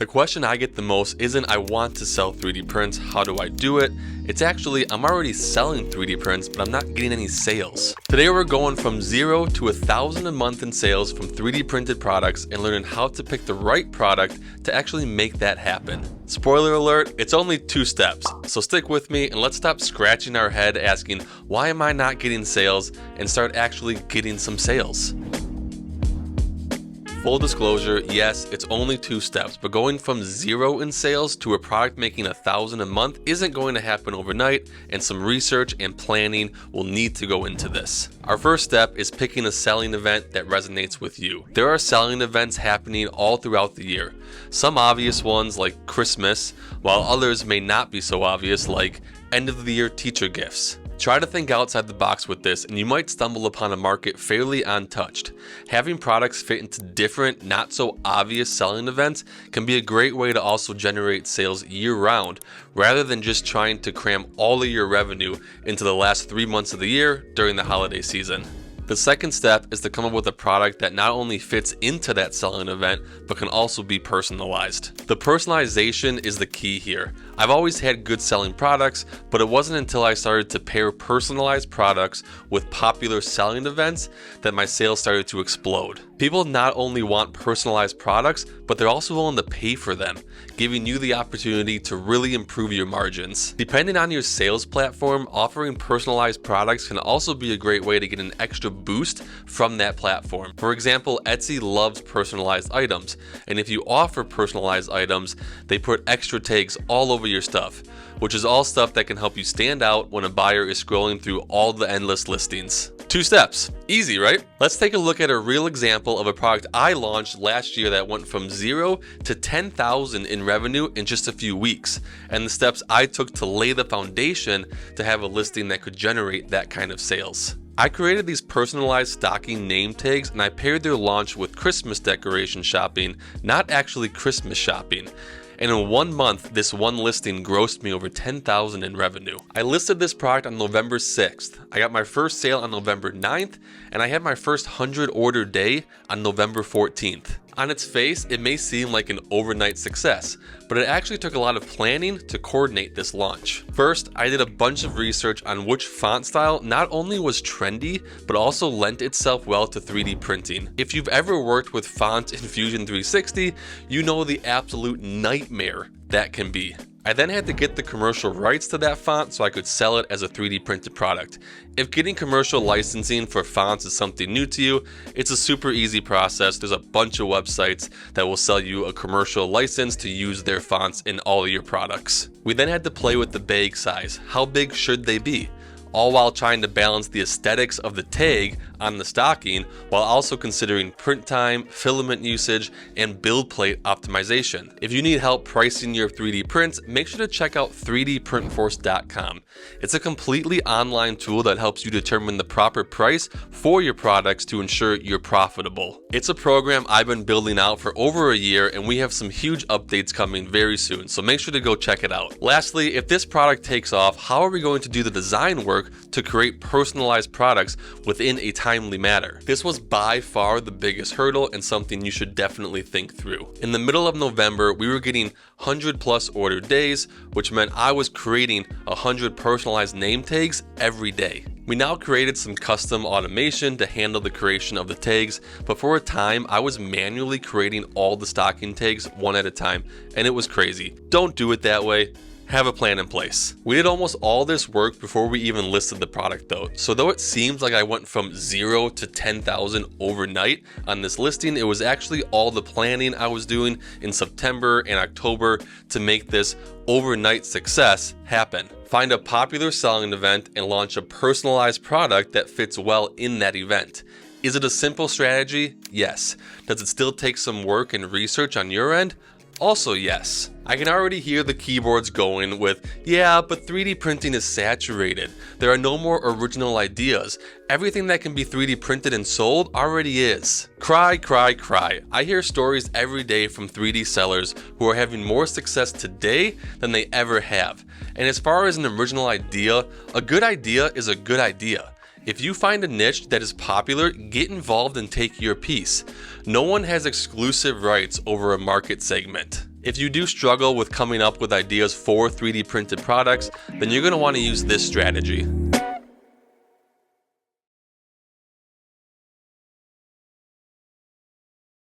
The question I get the most isn't I want to sell 3D prints, how do I do it? It's actually I'm already selling 3D prints, but I'm not getting any sales. Today we're going from 0 to 1,000 a month in sales from 3D printed products and learning how to pick the right product to actually make that happen. Spoiler alert, it's only 2 steps, so stick with me and let's stop scratching our head asking why am I not getting sales and start actually getting some sales. Full disclosure, yes, it's only 2 steps, but going from 0 in sales to a product making 1,000 a month isn't going to happen overnight, and some research and planning will need to go into this. Our first step is picking a selling event that resonates with you. There are selling events happening all throughout the year. Some obvious ones like Christmas, while others may not be so obvious like end of the year teacher gifts. Try to think outside the box with this and you might stumble upon a market fairly untouched. Having products fit into different, not so obvious selling events can be a great way to also generate sales year-round, rather than just trying to cram all of your revenue into the last 3 months of the year during the holiday season. The second step is to come up with a product that not only fits into that selling event, but can also be personalized. The personalization is the key here. I've always had good selling products, but it wasn't until I started to pair personalized products with popular selling events that my sales started to explode. People not only want personalized products, but they're also willing to pay for them, giving you the opportunity to really improve your margins. Depending on your sales platform, offering personalized products can also be a great way to get an extra boost from that platform. For example, Etsy loves personalized items, and if you offer personalized items, they put extra tags all over your stuff, which is all stuff that can help you stand out when a buyer is scrolling through all the endless listings. 2 steps. Easy, right? Let's take a look at a real example of a product I launched last year that went from 0 to 10,000 in revenue in just a few weeks, and the steps I took to lay the foundation to have a listing that could generate that kind of sales. I created these personalized stocking name tags and I paired their launch with Christmas decoration shopping, not actually Christmas shopping. And in 1 month, this one listing grossed me over 10,000 in revenue. I listed this product on November 6th. I got my first sale on November 9th, and I had my first 100 order day on November 14th. On its face, it may seem like an overnight success, but it actually took a lot of planning to coordinate this launch. First, I did a bunch of research on which font style not only was trendy, but also lent itself well to 3D printing. If you've ever worked with fonts in Fusion 360, you know the absolute nightmare that can be. I then had to get the commercial rights to that font so I could sell it as a 3D printed product. If getting commercial licensing for fonts is something new to you, it's a super easy process. There's a bunch of websites that will sell you a commercial license to use their fonts in all of your products. We then had to play with the bag size. How big should they be? All while trying to balance the aesthetics of the tag on the stocking while also considering print time, filament usage, and build plate optimization. If you need help pricing your 3D prints, make sure to check out 3dprintforce.com. It's a completely online tool that helps you determine the proper price for your products to ensure you're profitable. It's a program I've been building out for over a year, and we have some huge updates coming very soon, so make sure to go check it out. Lastly, if this product takes off, how are we going to do the design work to create personalized products within a timely manner? This was by far the biggest hurdle and something you should definitely think through. In the middle of November, we were getting 100+ order days, which meant I was creating 100 personalized name tags every day. We now created some custom automation to handle the creation of the tags, but for a time I was manually creating all the stocking tags one at a time, and it was crazy. Don't do it that way. Have a plan in place. We did almost all this work before we even listed the product though. So though it seems like I went from 0 to 10,000 overnight on this listing, it was actually all the planning I was doing in September and October to make this overnight success happen. Find a popular selling event and launch a personalized product that fits well in that event. Is it a simple strategy? Yes. Does it still take some work and research on your end? Also yes. I can already hear the keyboards going with, yeah, but 3D printing is saturated. There are no more original ideas. Everything that can be 3D printed and sold already is. Cry, cry, cry. I hear stories every day from 3D sellers who are having more success today than they ever have. And as far as an original idea, a good idea is a good idea. If you find a niche that is popular, get involved and take your piece. No one has exclusive rights over a market segment. If you do struggle with coming up with ideas for 3D printed products, then you're going to want to use this strategy.